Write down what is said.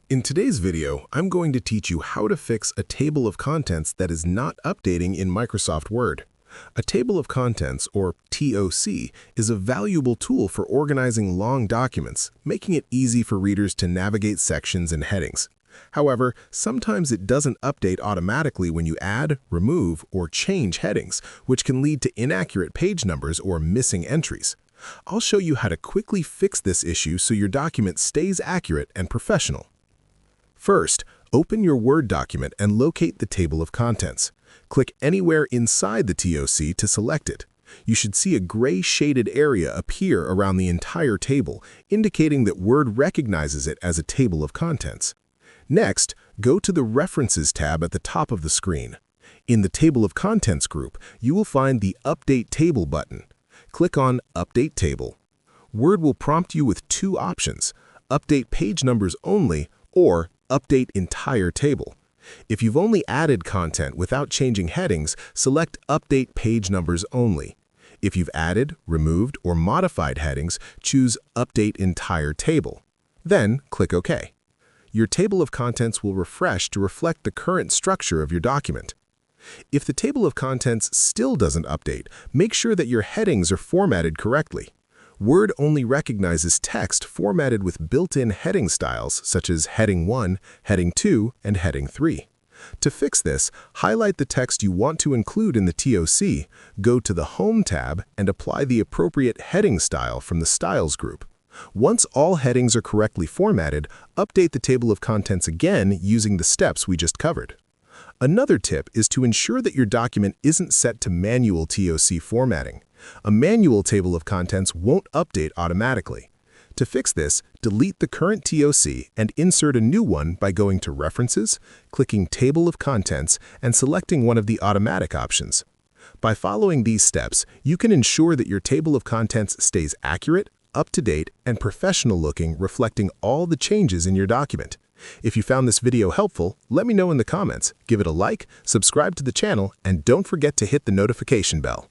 In today's video, I'm going to teach you how to fix a table of contents that is not updating in Microsoft Word. A table of contents, or TOC, is a valuable tool for organizing long documents, making it easy for readers to navigate sections and headings. However, sometimes it doesn't update automatically when you add, remove, or change headings, which can lead to inaccurate page numbers or missing entries. I'll show you how to quickly fix this issue so your document stays accurate and professional. First, open your Word document and locate the table of contents. Click anywhere inside the TOC to select it. You should see a gray shaded area appear around the entire table, indicating that Word recognizes it as a table of contents. Next, go to the References tab at the top of the screen. In the Table of Contents group, you will find the Update Table button. Click on Update Table. Word will prompt you with two options: Update Page Numbers Only or Update Entire Table. If you've only added content without changing headings, select Update Page Numbers Only. If you've added, removed, or modified headings, choose Update Entire Table. Then click OK. Your table of contents will refresh to reflect the current structure of your document. If the table of contents still doesn't update, make sure that your headings are formatted correctly. Word only recognizes text formatted with built-in heading styles such as Heading 1, Heading 2, and Heading 3. To fix this, highlight the text you want to include in the TOC, go to the Home tab, and apply the appropriate heading style from the Styles group. Once all headings are correctly formatted, update the table of contents again using the steps we just covered. Another tip is to ensure that your document isn't set to manual TOC formatting. A manual table of contents won't update automatically. To fix this, delete the current TOC and insert a new one by going to References, clicking Table of Contents, and selecting one of the automatic options. By following these steps, you can ensure that your table of contents stays accurate, up-to-date, and professional-looking, reflecting all the changes in your document. If you found this video helpful, let me know in the comments, give it a like, subscribe to the channel, and don't forget to hit the notification bell.